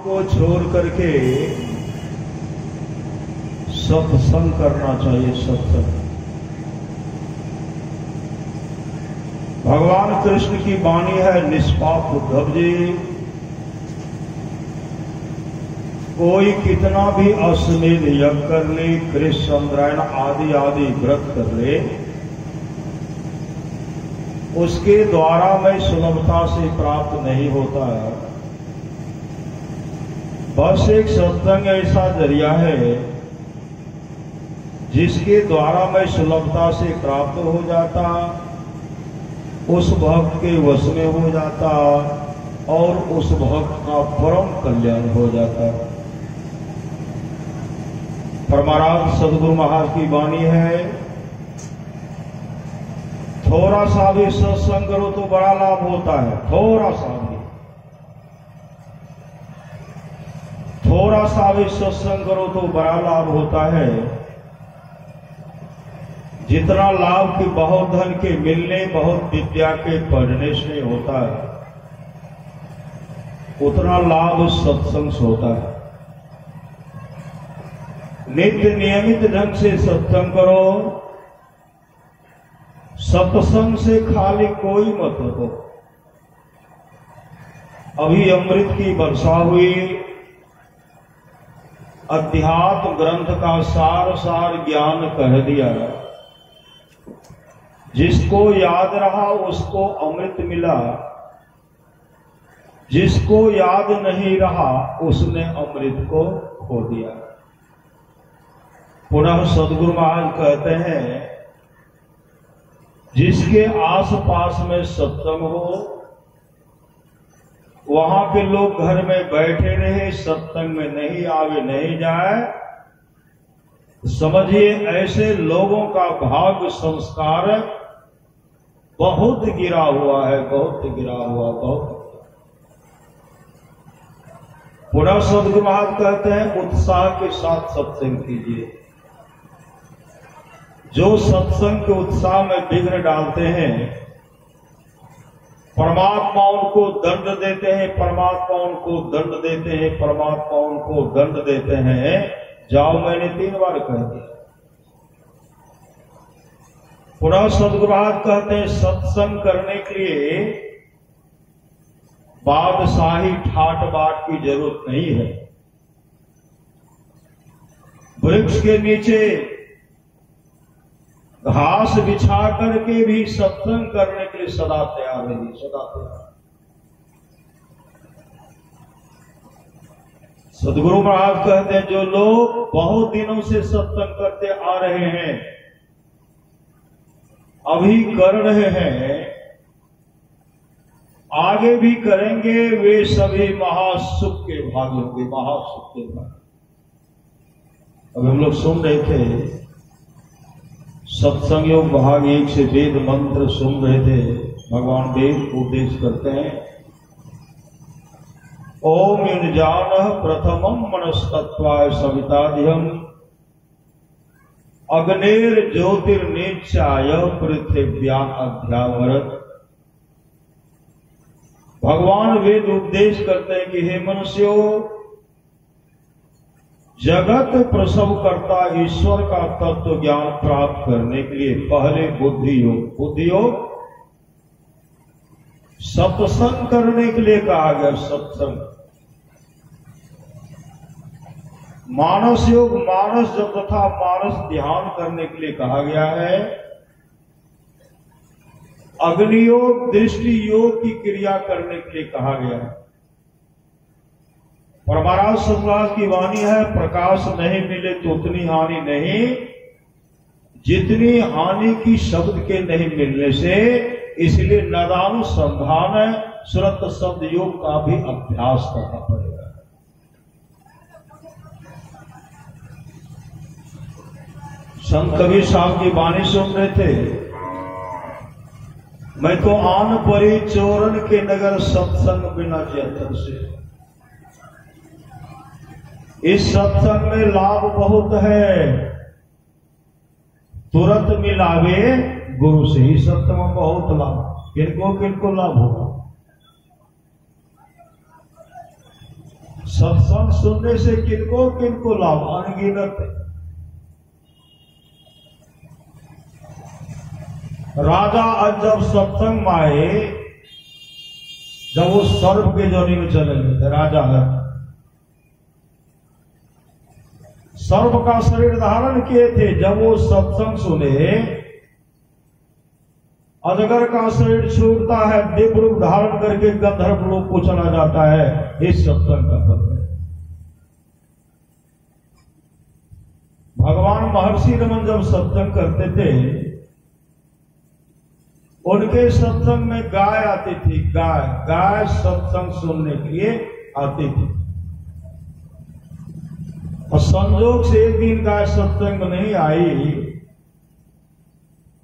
को छोड़ करके सत्संग करना चाहिए। सत्संग भगवान कृष्ण की वाणी है, निष्पाप उद्धव जी, कोई कितना भी अश्वमेध यज्ञ कर ले, कृष्ण चंद्रायण आदि आदि व्रत कर ले, उसके द्वारा मैं सुलभता से प्राप्त नहीं होता है। बस एक सत्संग ऐसा जरिया है जिसके द्वारा मैं सुलभता से प्राप्त हो जाता, उस भक्त के वश में हो जाता और उस भक्त का परम कल्याण हो जाता। परमाराम सदगुरु महाराज की वाणी है, थोड़ा सा भी सत्संग करो तो बड़ा लाभ होता है। थोड़ा सा भी सत्संग करो तो बड़ा लाभ होता है। जितना लाभ कि बहुत धन के मिलने, बहुत विद्या के पढ़ने से होता है, उतना लाभ सत्संग से होता है। नित्य नियमित ढंग से सत्संग करो। सत्संग से खाली कोई मत हो। अभी अमृत की वर्षा हुई, अध्यात्म ग्रंथ का सार ज्ञान कह दिया। जिसको याद रहा उसको अमृत मिला, जिसको याद नहीं रहा उसने अमृत को खो दिया। पुनः सदगुरु महाराज कहते हैं, जिसके आसपास में सत्संग हो, वहां के लोग घर में बैठे रहे, सत्संग में नहीं आवे नहीं जाए, समझिए ऐसे लोगों का भाग्य संस्कार बहुत गिरा हुआ है, बहुत गिरा हुआ, बहुत। पुनः सदगुरु महाराज कहते हैं, उत्साह के साथ सत्संग कीजिए। जो सत्संग के उत्साह में विघ्न डालते हैं, परमात्मा उनको दंड देते हैं, परमात्मा उनको दंड देते हैं, परमात्मा उनको दंड देते हैं। जाओ, मैंने 3 बार कह दिया। पुनः सदगुरु महाराज कहते हैं, सत्संग करने के लिए बादशाही ठाट बाट की जरूरत नहीं है। वृक्ष के नीचे घास बिछा करके भी सत्संग करने के लिए सदा तैयार रहिए, सदा तैयार। सदगुरु महाराज कहते हैं, जो लोग बहुत दिनों से सत्संग करते आ रहे हैं, अभी कर रहे हैं, आगे भी करेंगे, वे सभी महासुख के भागी होंगे, महासुख के भागी। अब हम लोग सुन रहे थे सत्संग योग भाग 1 से वेद मंत्र सुन रहे थे। भगवान वेद उपदेश करते हैं, ओम युजान प्रथमम मनस्तत्वाय सविताधियम अग्नेर ज्योतिर्निचाय पृथिव्या अध्यावरत। भगवान वेद उपदेश करते हैं कि हे मनुष्यों, जगत प्रसव करता ईश्वर का तत्व ज्ञान प्राप्त करने के लिए पहले बुद्धि योग सत्संग करने के लिए कहा गया। सत्संग मानस योग, मानस जप तथा मानस ध्यान करने के लिए कहा गया है। अग्नि योग, दृष्टि योग की क्रिया करने के लिए कहा गया है। परमाराज सतराज की वाणी है, प्रकाश नहीं मिले तो उतनी हानि नहीं जितनी हानि की शब्द के नहीं मिलने से। इसलिए नदानुसंधान सुरत शब्द योग का भी अभ्यास करना पड़ेगा। संत कबीर साहब की वाणी सुन रहे थे, मैं तो आन परी चोरन के नगर सत्संग बिना चेतन से। इस सत्संग में लाभ बहुत है, तुरंत मिलावे गुरु से ही सत्संग में बहुत लाभ। किनको किनको लाभ होगा? सत्संग सुनने से किनको किनको लाभ अनगिनत है। राजा आज जब सत्संग में आए, जब वो सर्प के जोनी में चले गए थे, राजा है सर्प का शरीर धारण किए थे। जब वो सत्संग सुने, अजगर का शरीर छूटता है, दिव्य रूप धारण करके गंधर्व लोक को चला जाता है। इस सत्संग का फल है। भगवान महर्षि रमन जब सत्संग करते थे, उनके सत्संग में गाय आती थी। गाय सत्संग सुनने के लिए आती थी। और संजोग से एक दिन गाय सत्संग में नहीं आई,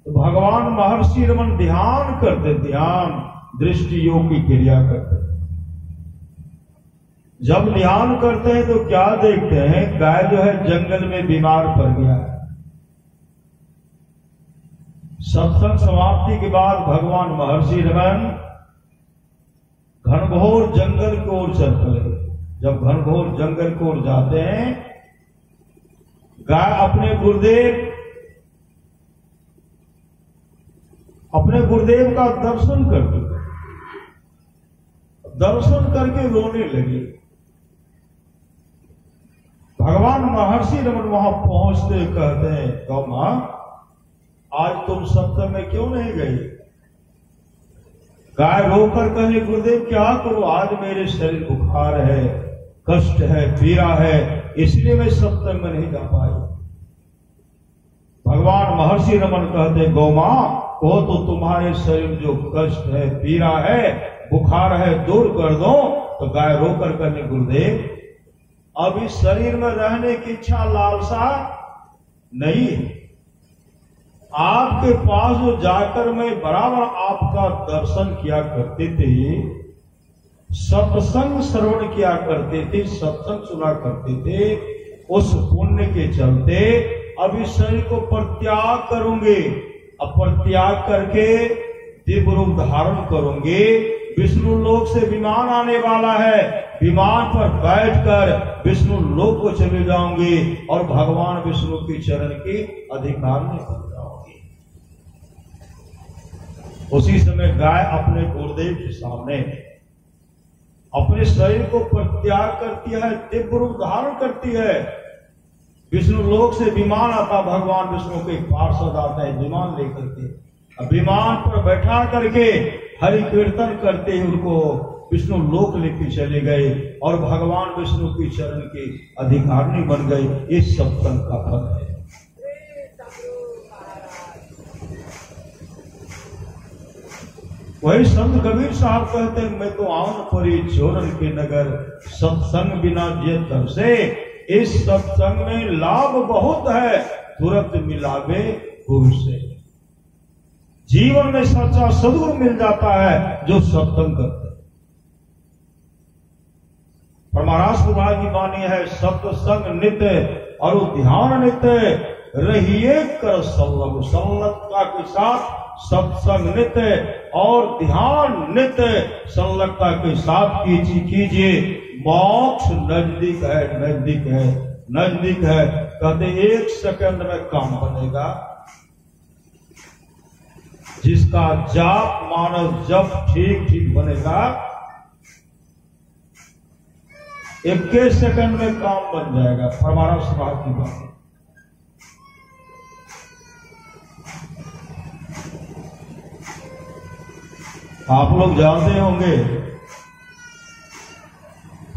तो भगवान महर्षि रमन ध्यान करते, ध्यान दृष्टि योग की क्रिया करते। जब ध्यान करते हैं तो क्या देखते हैं, गाय जो है जंगल में बीमार पड़ गया है। सत्संग समाप्ति के बाद भगवान महर्षि रमन घनघोर जंगल की ओर चल पड़े। जब घनघोर जंगल की ओर जाते हैं, गाय अपने गुरुदेव का दर्शन करती, दर्शन करके रोने लगी। भगवान महर्षि रमन वहां पहुंचते कहते हैं, गौ मां आज तुम सत्संग में क्यों नहीं गई? गाय रोकर कहे, गुरुदेव क्या करूं, आज मेरे शरीर बुखार है, कष्ट है, पीड़ा है, इसलिए मैं सत्संग में नहीं जा पाई। भगवान महर्षि रमन कहते, गौ मां को तो तुम्हारे शरीर जो कष्ट है, पीड़ा है, बुखार है, दूर कर दो। तो गाय रोकर कहने, गुरुदेव अब इस शरीर में रहने की इच्छा लालसा नहीं है। आपके पास जो जाकर मैं बराबर आपका दर्शन किया करते थे, सत्संग श्रवण किया करते थे, सत्संग सुना करते थे, उस पुण्य के चलते अब इस शरीर को परित्याग करूंगे। अब परित्याग करके दिव्य रूप धारण करूंगे। विष्णु लोक से विमान आने वाला है, विमान पर बैठकर विष्णु लोक को चले जाऊंगे और भगवान विष्णु की चरण की अधिकार में बन जाऊंगी। उसी समय गाय अपने गुरुदेव के सामने अपने शरीर को परित्याग करती है, दिव्य रूप धारण करती है। विष्णु लोक से विमान आता, भगवान विष्णु के पार्षद आते हैं विमान लेकर के। अब विमान पर बैठा करके हरि कीर्तन करते ही उनको विष्णु लोक लेके चले गए और भगवान विष्णु की चरण के अधिकारिणी बन गए। इस सत्संग का फल है। वही संत कबीर साहब कहते हैं, मैं तो आवन परी चोरन के नगर, सत्संग बिना जे तर से। इस सत्संग में लाभ बहुत है, तुरंत मिलावे गुरु से। जीवन में सच्चा सदगुरु मिल जाता है जो सत्संग करते हैं। परमारास विभाग की वाणी है, सत्संग नित्य और ध्यान नित्य, रहिए कर संलग्न। संलग्नता के साथ सत्संग नित्य और ध्यान नित्य संलग्नता के साथ कीजिए। मोक्ष नजदीक है, नजदीक है, नजदीक है। कहते 1 सेकंड में काम बनेगा। जिसका जाप मानव जब ठीक ठीक बनेगा, 21 सेकंड में काम बन जाएगा। हमारा स्वभाव की बात है। आप लोग जानते होंगे,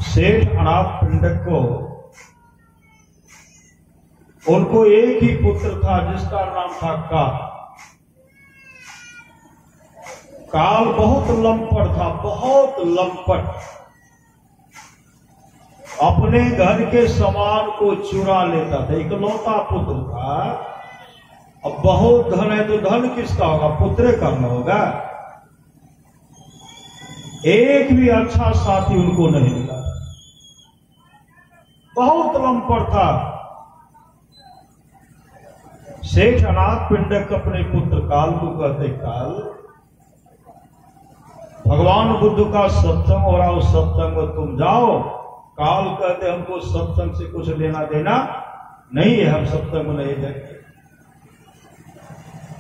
सेठ अनाथ पिंडक को, उनको एक ही पुत्र था जिसका नाम था काल। काल बहुत लंपट था, बहुत लंपट। अपने घर के सामान को चुरा लेता था। इकलौता पुत्र था। अब बहुत धन है तो धन किसका होगा? पुत्र का न होगा। एक भी अच्छा साथी उनको नहीं मिला। बहुत लंपट था। सेठ अनाथ पिंडक अपने पुत्र काल को कहते, काल भगवान बुद्ध का सत्संग हो रहा, उस सत्संग में तुम जाओ काल कहते हमको सत्संग से कुछ लेना देना नहीं है, हम सत्संग में नहीं जाएंगे।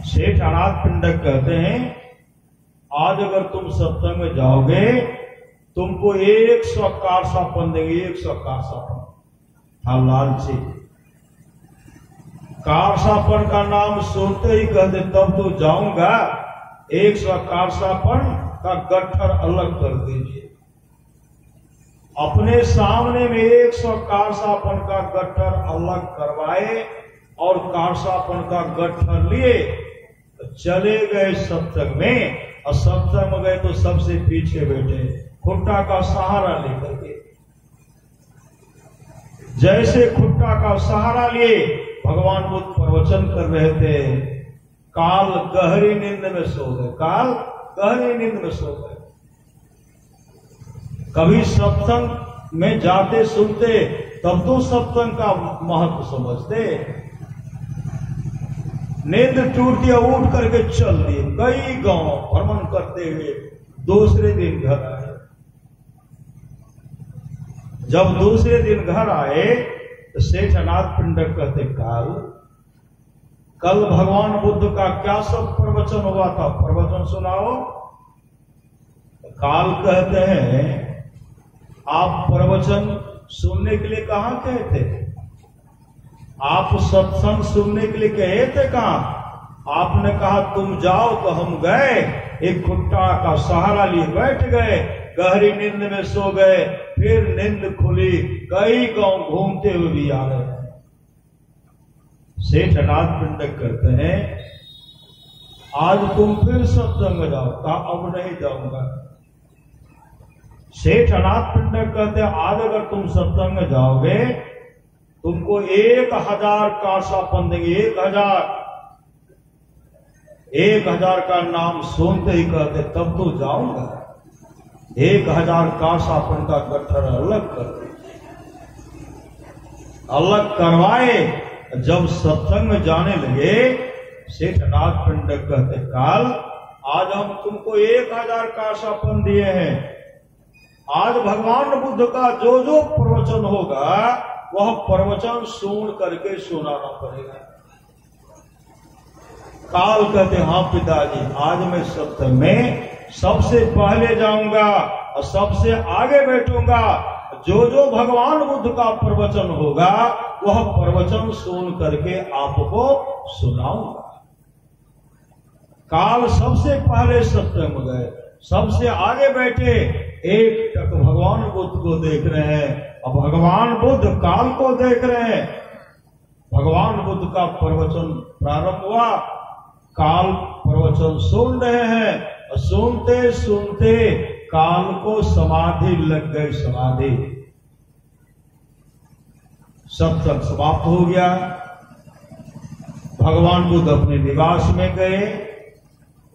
सेठ अनाथ पिंडक कहते हैं आज अगर तुम सत्संग में जाओगे तुमको 100 कारसापन देंगे, 100 कारसापन। हाँ लालची कारसापन का नाम सुनते ही कहते तब तो जाऊंगा, 100 कारसापन का गट्ठर अलग कर दीजिए। अपने सामने में 100 कारसापन का गट्ठर अलग करवाए और कारसापन का गट्ठर लिए चले गए सत्संग में, और सत्संग में गए तो सबसे पीछे बैठे खुट्टा का सहारा लेकर के। जैसे खुट्टा का सहारा लिए भगवान बुद्ध प्रवचन कर रहे थे, काल गहरी नींद में सो गए, काल गहरी नींद में सो गए। कभी सत्संग में जाते सुनते तब तो सत्संग का महत्व समझते। नींद टूट दिया, उठ करके चल दिए, कई गांव भ्रमण करते हुए दूसरे दिन घर आए। जब दूसरे दिन घर आए तो सेठ अनाथ पिंडक कहते कल भगवान बुद्ध का क्या सब प्रवचन हुआ था, प्रवचन सुनाओ। काल कहते हैं आप प्रवचन सुनने के लिए कहां गए थे, आप सत्संग सुनने के लिए गए थे कहां? आपने कहा तुम जाओ तो हम गए, एक खुट्टा का सहारा लिए बैठ गए, गहरी नींद में सो गए, फिर नींद खुली, कई गांव घूमते हुए भी आ रहे हैं। सेठ अनाथ पिंडक करते हैं आज तुम फिर सत्संग में जाओ, कहा अब नहीं जाऊंगा। सेठ अनाथ पिंडक कहते आज अगर तुम सत्संग में जाओगे तुमको 1000 कारसापन देंगे, 1000 का नाम सुनते ही कहते तब तो जाऊंगा। 1000 कारसापन का गट्ठर अलग कर दे, अलग करवाए। जब सत्संग में जाने लगे सेठ अनाथ पिंडक कहते काल आज हम तुमको 1000 कारसापन दिए हैं, आज भगवान बुद्ध का जो जो प्रवचन होगा वह प्रवचन सुन करके सुनाना पड़ेगा। काल कहते हाँ पिताजी आज मैं सत्संग में सबसे पहले जाऊंगा और सबसे आगे बैठूंगा, जो जो भगवान बुद्ध का प्रवचन होगा वह प्रवचन सुन करके आपको सुनाऊंगा। काल सबसे पहले सत्संग में गए, सबसे आगे बैठे, एक टक भगवान बुद्ध को देख रहे हैं और भगवान बुद्ध काल को देख रहे हैं। भगवान बुद्ध का प्रवचन प्रारंभ हुआ, काल प्रवचन सुन रहे हैं और सुनते सुनते काल को समाधि लग गई, समाधि। सत्संग समाप्त हो गया, भगवान बुद्ध अपने निवास में गए,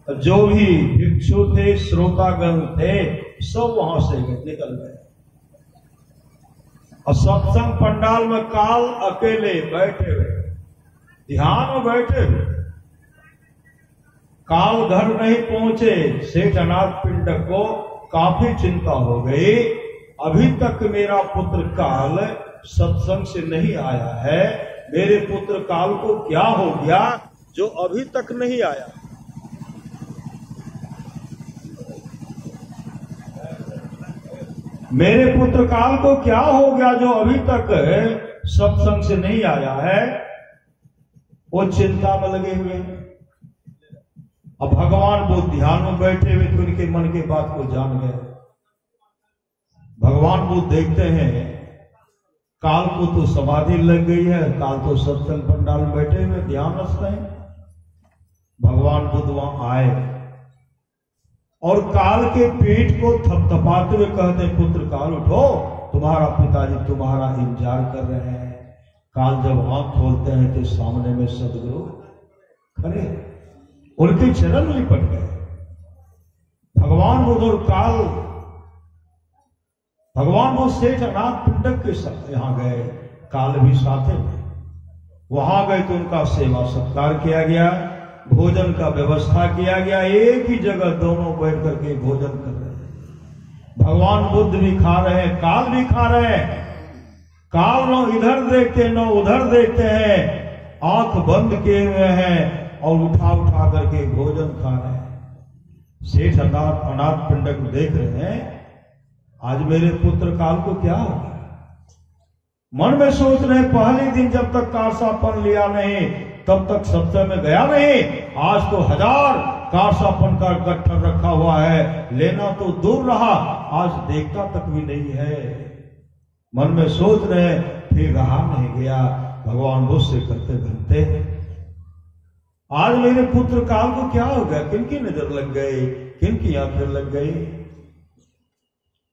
जो भी भिक्षु थे श्रोतागण थे सब वहां से निकल गए और सत्संग पंडाल में काल अकेले बैठे हुए, ध्यान में बैठे हुए। काल घर नहीं पहुंचे, सेठ अनाथ पिंडक को काफी चिंता हो गई, अभी तक मेरा पुत्र काल सत्संग से नहीं आया है, मेरे पुत्र काल को क्या हो गया जो अभी तक नहीं आया। मेरे पुत्र काल को क्या हो गया जो अभी तक सत्संग से नहीं आया है। वो चिंता में लगे हुए हैं। अब भगवान वो ध्यान में बैठे हुए तो उनके मन के बात को जान गए। भगवान वो देखते हैं काल को तो समाधि लग गई है, काल तो सत्संग पंडाल में बैठे हुए ध्यान रखते हैं। भगवान बुद्ध वहां आए और काल के पीठ को थपथपाते हुए कहते पुत्र काल उठो, तुम्हारा पिताजी तुम्हारा इंतजार कर रहे हैं। काल जब आंख खोलते हैं तो सामने में सदगुरु खड़े, उनके चरण लिपट गए। भगवान बुद्ध और काल, भगवान बुद्ध सेठ अनाथ पिंडक के साथ यहां गए, काल भी साथ में वहां गए तो उनका सेवा सत्कार किया गया, भोजन का व्यवस्था किया गया। एक ही जगह दोनों बैठ करके भोजन कर रहे हैं। भगवान बुद्ध भी खा रहे हैं, काल भी खा रहे हैं। काल न इधर देखते न उधर देखते हैं, आंख बंद किए हुए हैं और उठा उठा करके भोजन खा रहे हैं। सेठ अनाथ पिंडक देख रहे हैं, आज मेरे पुत्र काल को क्या होगा। मन में सोच रहे, पहले दिन जब तक कारसापन लिया नहीं तब तक सत्संग में गया नहीं, आज तो 1000 कारसापन का गट्ठर रखा हुआ है, लेना तो दूर रहा, आज देखता तक भी नहीं है। मन में सोच रहे, फिर रहा नहीं गया, भगवान बुद्ध से करते बनते, आज मेरे पुत्र काल को क्या हो गया, किनकी नजर लग गई, किनकी आंखें लग गई।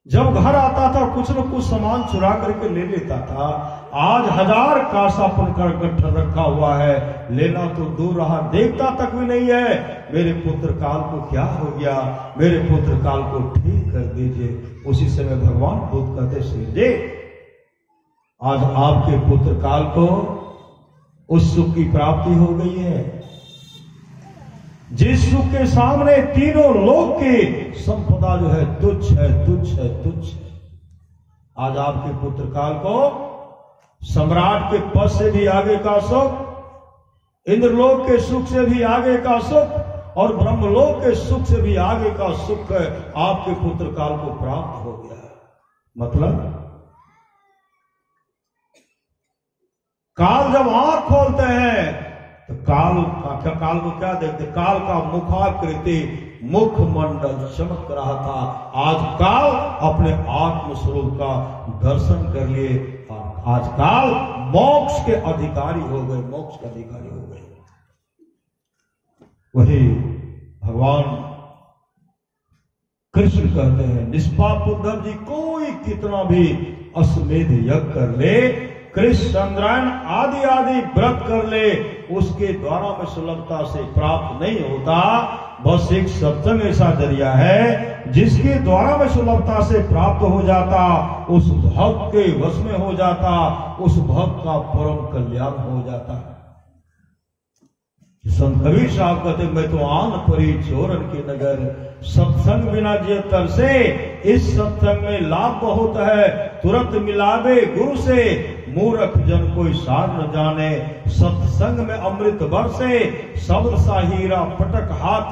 जब घर आता था कुछ न कुछ सामान चुरा करके ले लेता था, आज 1000 कारसापन का गट्ठर रखा हुआ है, लेना तो दूर रहा, देखता तक भी नहीं है। मेरे पुत्र काल को क्या हो गया, मेरे पुत्र काल को ठीक कर दीजिए। उसी समय भगवान बुद्ध कहते, श्रीजी आज आपके पुत्र काल को उस सुख की प्राप्ति हो गई है जिस सुख के सामने तीनों लोक की संपदा जो है तुच्छ है, तुच्छ है, तुच्छ है। आज आपके पुत्र काल को सम्राट के पद से भी आगे का सुख, इंद्रलोक के सुख से भी आगे का सुख और ब्रह्मलोक के सुख से भी आगे का सुख आपके पुत्र काल को प्राप्त हो गया है। मतलब काल जब आंख खोलते हैं तो काल को क्या देखते, काल का मुखाकृति मुखमंडल चमक रहा था, आज काल अपने आत्म स्वरूप का दर्शन कर लिए और आज काल मोक्ष के अधिकारी हो गए, मोक्ष के अधिकारी हो गए। वही भगवान कृष्ण कहते हैं, निष्पाप उद्धव जी कोई कितना भी अश्वमेध यज्ञ कर ले, कृष्ण चंद्रायन आदि आदि व्रत कर ले, उसके द्वारा में सुलभता से प्राप्त नहीं होता। बस एक सत्संग ऐसा जरिया है जिसके द्वारा में सुलभता से प्राप्त हो जाता, उस भक्त के वश में हो जाता, उस भक्त का परम कल्याण हो जाता है। संत कबीर साहब कहते, मैं तो आन परी चोरन के नगर, सत्संग बिना जे तरसे, इस सत्संग में लाभ बहुत है, तुरंत मिलावे गुरु से, मूर्ख जन कोई सार न जाने, सत्संग में अमृत बरसे, शब्द सा हीरा पटक हाथ,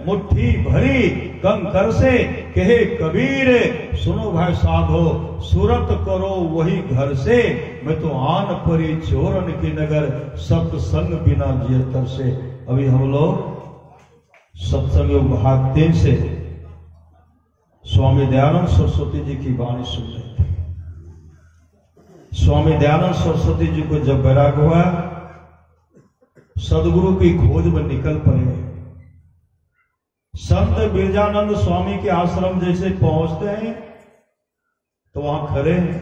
मुट्ठी भरी कंकर से, कहे कबीर सुनो भाई साधो, सूरत करो वही घर से, मैं तो आन परी चोरन की नगर, सत्संग बिना जियतर से। अभी हम लोग सत्संग भाग 3 से स्वामी दयानंद सरस्वती जी की वाणी सुन रहे थे। स्वामी दयानंद सरस्वती जी को जब वैराग हुआ, सदगुरु की खोज में निकल पड़े। संत बिरजानंद स्वामी के आश्रम जैसे पहुंचते हैं तो वहां खड़े हैं।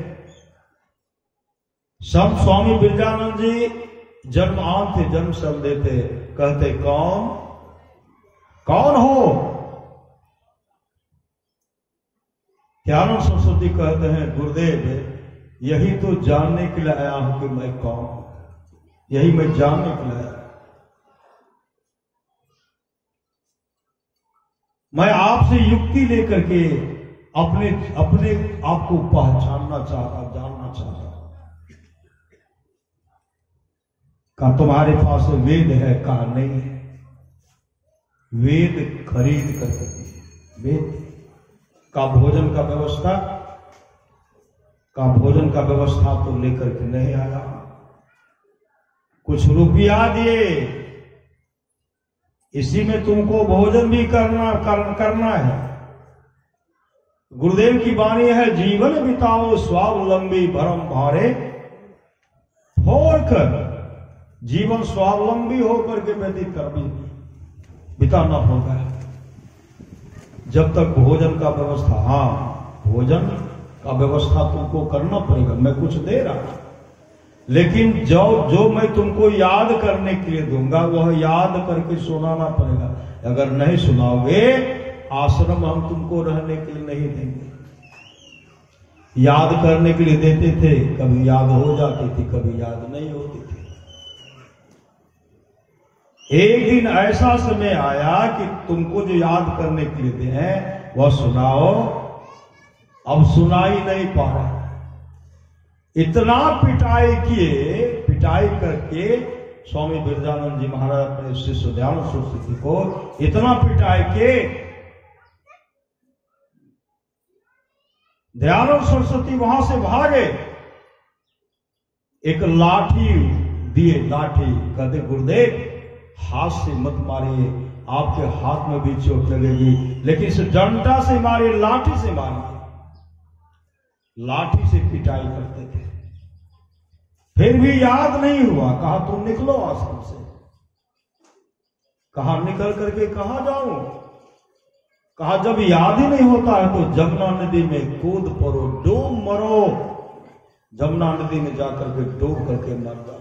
संत स्वामी बिरजानंद जी जन्मान थे, जन्म शब्द देते, कहते कौन कौन हो। दयानंद सरस्वती कहते हैं, गुरुदेव यही तो जानने के लिए आया हूं कि मैं कौन हूं, यही मैं जानने के लिए आया। मैं आपसे युक्ति लेकर के अपने आप को पहचानना चाहता, जानना चाहता। कहा तुम्हारे पास वेद है, कहा नहीं है। वेद खरीद करके दिए, वेद का भोजन का व्यवस्था तो लेकर के नहीं आया, कुछ रुपया दिए, इसी में तुमको भोजन भी करना है। गुरुदेव की वाणी है, जीवन बिताओ स्वावलंबी भरम भारे छोड़कर, जीवन स्वावलंबी होकर के व्यतीत कर बिताना होगा। जब तक भोजन का व्यवस्था, भोजन का व्यवस्था तुमको करना पड़ेगा, मैं कुछ दे रहा हूं, लेकिन जो मैं तुमको याद करने के लिए दूंगा वह याद करके सुनाना पड़ेगा। अगर नहीं सुनाओगे, आश्रम हम तुमको रहने के लिए नहीं देंगे। याद करने के लिए देते थे, कभी याद हो जाती थी, कभी याद नहीं होती थी। एक दिन ऐसा समय आया कि तुमको जो याद करने के लिए दे हैं वह सुनाओ, अब सुनाई नहीं पा रहा। इतना पिटाई किए, पिटाई करके स्वामी बिरजानंद जी महाराज अपने शिष्य दयानंद सरस्वती को इतना पिटाई के दयानंद सरस्वती वहां से भागे। एक लाठी दिए, लाठी, कहते गुरुदेव हाथ से मत मारिए, आपके हाथ में भी चोट लगेगी, लेकिन इस डंडा से मारिए, लाठी से मारिए। लाठी से पिटाई करते थे, फिर भी याद नहीं हुआ। कहा तुम निकलो आश्रम से। कहा निकल करके कहां जाऊं? कहा जब याद ही नहीं होता है तो जमुना नदी में कूद पड़ो, डूब मरो। जमुना नदी में जाकर के डूब करके मर जाओ।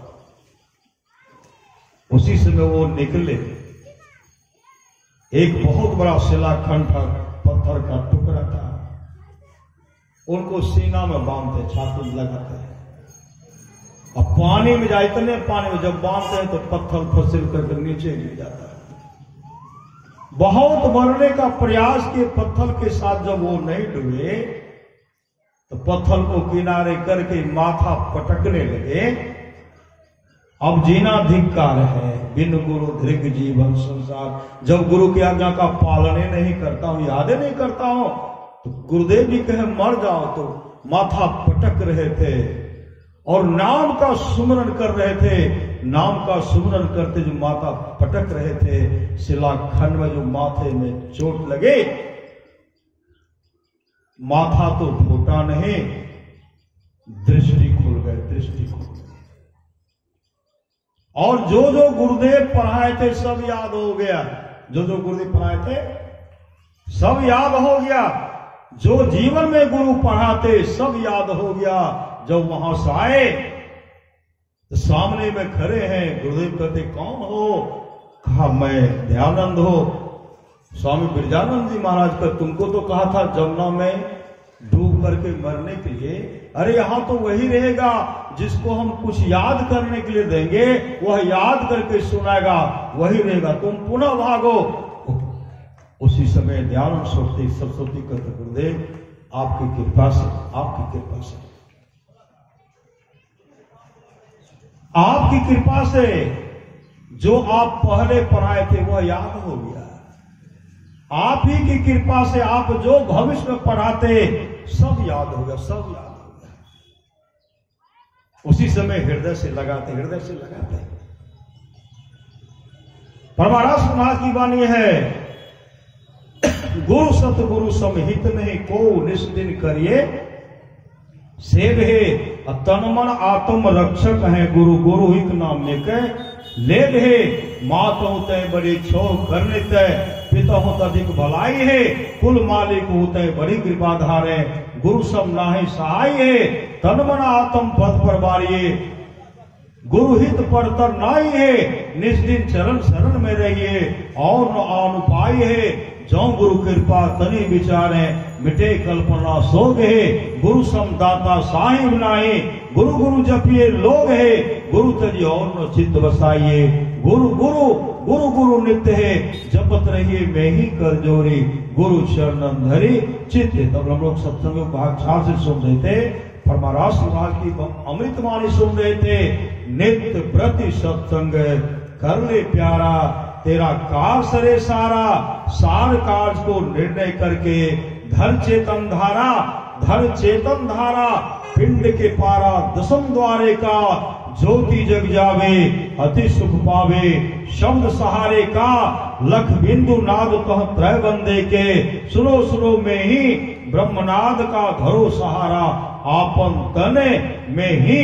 उसी समय वो निकले। एक बहुत बड़ा शिलाखंड था, पत्थर का टुकड़ा था, उनको सीना में बांधते, छाती में लगाते हैं। अब पानी में जाए, इतने पानी में जब बांधते हैं तो पत्थर फिसल करके नीचे गिर जाता है। बहुत मरने का प्रयास किए पत्थर के साथ, जब वो नहीं डूबे तो पत्थर को किनारे करके माथा पटकने लगे। अब जीना धिक्कार है, बिन गुरु धृग जीवन संसार। जब गुरु की आज्ञा का पालन नहीं करता हूं, यादें नहीं करता हूं, तो गुरुदेव जी कहे मर जाओ, तो माथा पटक रहे थे और नाम का सुमरन कर रहे थे। नाम का सुमरन करते जो माथा पटक रहे थे, शिलाखंड में जो माथे में चोट लगे, माथा तो फूटा नहीं, दृष्टि खुल गए, दृष्टि खुल गई। और जो जो गुरुदेव पढ़ाए थे सब याद हो गया। जो जो गुरुदेव पढ़ाए थे सब याद हो गया। जो जीवन में गुरु पढ़ाते सब याद हो गया। जब वहां से आए तो सामने में खड़े हैं। गुरुदेव कहते कौन हो? कहा मैं दयानंद हो। स्वामी बिरजानंद जी महाराज का तुमको तो कहा था जमुना में डूब करके मरने के लिए। अरे यहां तो वही रहेगा जिसको हम कुछ याद करने के लिए देंगे, वह याद करके सुनाएगा, वही रहेगा, तुम पुनः भागो। उसी समय दयानंद सरस्वती कहते गुरुदेव आपकी कृपा से, आपकी कृपा से, आपकी कृपा से जो आप पहले पढ़ाए थे वह याद हो गया। आप ही की कृपा से आप जो भविष्य में पढ़ाते सब याद हो गया, सब याद हो गया। उसी समय हृदय से लगाते, हृदय से लगाते। परमारास महाराज की वाणी है, गुरु सतगुरु समहित नहीं को निष्दिन करिए सेवे। तन मन आत्म रक्षक है गुरु, गुरु हिक नाम लेकर ले दे। मात होते बड़ी छो करने तय, पिता होता अधिक भलाई है, कुल मालिक होते बड़ी कृपाधार है। गुरु सब नाहि सहाय है, तन मन आत्म पद पर बारिये। गुरु हित पर तर नाई है, निष्दिन चरण शरण में रहिए। और न आन उपाय है, जो गुरु कृपा तनि विचारे। मिटे कल्पना सोग है, गुरु सम दाता साहिब नाई। गुरु गुरु जपिए लोग है, गुरु तजी और न चित्त बसाइए। गुरु गुरु गुरु गुरु नित्य है, जपत रहिए मैं ही कर जोरी। गुरु चरणन धरी चित्त। तब हम लोग सत्संग में भाग 4 से सुन रहे थे, परमारास महाराज की अमृतवाणी सुन रहे थे। नित्य प्रति सत्संग कर ले प्यारा, तेरा कार सरे सारा। सार कार्य को निर्णय करके धर चेतन धारा, धर चेतन धारा। पिंड के पारा दसम द्वारे का, ज्योति जग जावे अति सुख पावे। शब्द सहारे का लख बिंदु नाद कह त्रय बंदे के। सुनो सुनो में ही ब्रह्मनाद का धरो सहारा। आपन तने में ही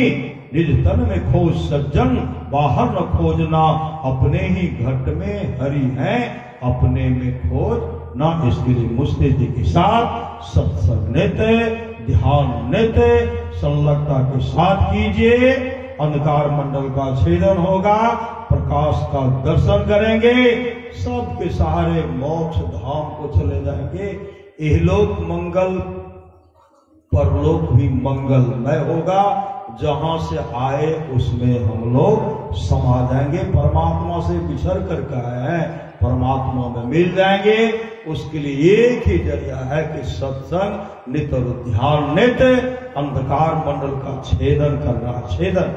निज तन में खोज सज्जन, बाहर न खोजना। अपने ही घट में हरि है, अपने में खोज ना। इसके लिए मुस्तिदी के साथ सत्संग नेते, ध्यान नेते संलग्नता के साथ कीजिए। अंधकार मंडल का छेदन होगा, प्रकाश का दर्शन करेंगे। सबके सहारे मोक्ष धाम को चले जाएंगे। इहलोक मंगल, परलोक भी मंगलमय होगा। जहां से आए उसमें हम लोग समा जाएंगे। परमात्मा से बिछड़ कर आए हैं, परमात्मा में मिल जाएंगे। उसके लिए एक ही जरिया है कि सत्संग नित और ध्यान नित अंधकार मंडल का छेदन करना। छेदन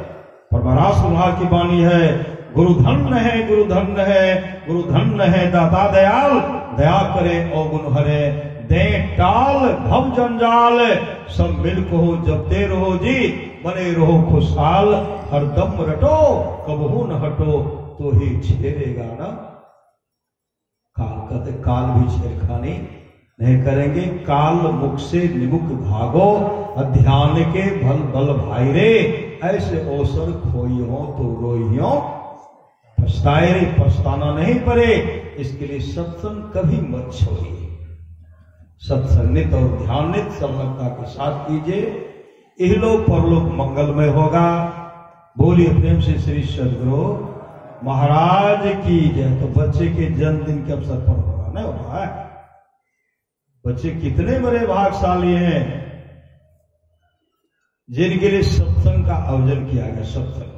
परमारास महाराज की वाणी है, गुरु धन्य है, गुरु धन्य है, गुरु धन्य है दाता दयाल, दया करे और गुण हरे, दे टाल भव जंजाल, सब मिल को जपते रहो जी, बने रहो खुशहाल, हरदम रटो कबहू न हटो, तो ही छेड़ेगा ना काल। कहते काल भी छेड़खानी नहीं करेंगे, काल मुख से निमुख भागो, ध्यान के भल बल भाई रे, ऐसे अवसर खोई हो तो रोई हो, पछताए रे पछताना नहीं पड़े। इसके लिए सत्संग कभी मत छोड़िए, सत्संगित और ध्यानित संलग्नता के साथ कीजिए, इहलोक परलोक मंगलमय होगा। बोलिए प्रेम से श्री सद्गुरु महाराज की जय। तो बच्चे के जन्मदिन के अवसर पर हो रहा नहीं हो रहा है, बच्चे कितने बड़े भाग्यशाली हैं जिनके लिए सत्संग का आयोजन किया गया। सत्संग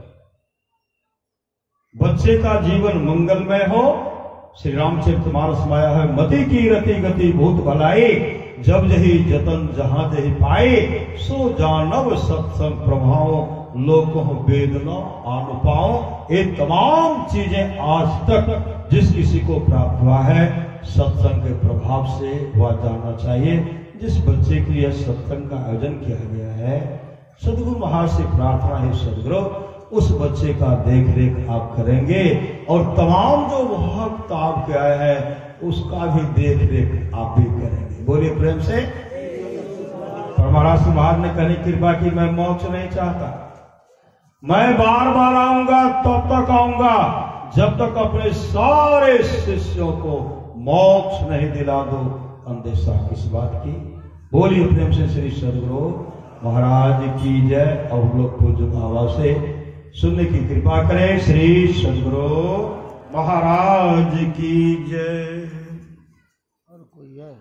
बच्चे का जीवन मंगलमय हो। श्री रामचरितमानस माया है, मति की रति गति भूत भलाई, जब जही जतन जहां जही पाए, सो जानव सत्संग प्रभाव, लोको वेद न आन पाओ। ये तमाम चीजें आज तक जिस किसी को प्राप्त हुआ है सत्संग के प्रभाव से वह जानना चाहिए। जिस बच्चे के लिए सत्संग का आयोजन किया गया है, सदगुरु महाराज से प्रार्थना है सदगुरु उस बच्चे का देख रेख आप करेंगे, और तमाम जो भक्त आपके आए हैं उसका भी देख रेख आप भी करेंगे। बोलिए प्रेम से। महाराज महाराज ने कहने कृपा की, मैं मोक्ष नहीं चाहता, मैं बार बार आऊंगा, तब तक आऊंगा जब तक अपने सारे शिष्यों को मोक्ष नहीं दिला दो। अंदेशा किस बात की। बोलिए प्रेम से श्री सद्गुरु महाराज की जय। और लोग पूज्य भाव से सुनने की कृपा करें। श्री सद्गुरु महाराज की जय। और कोई है?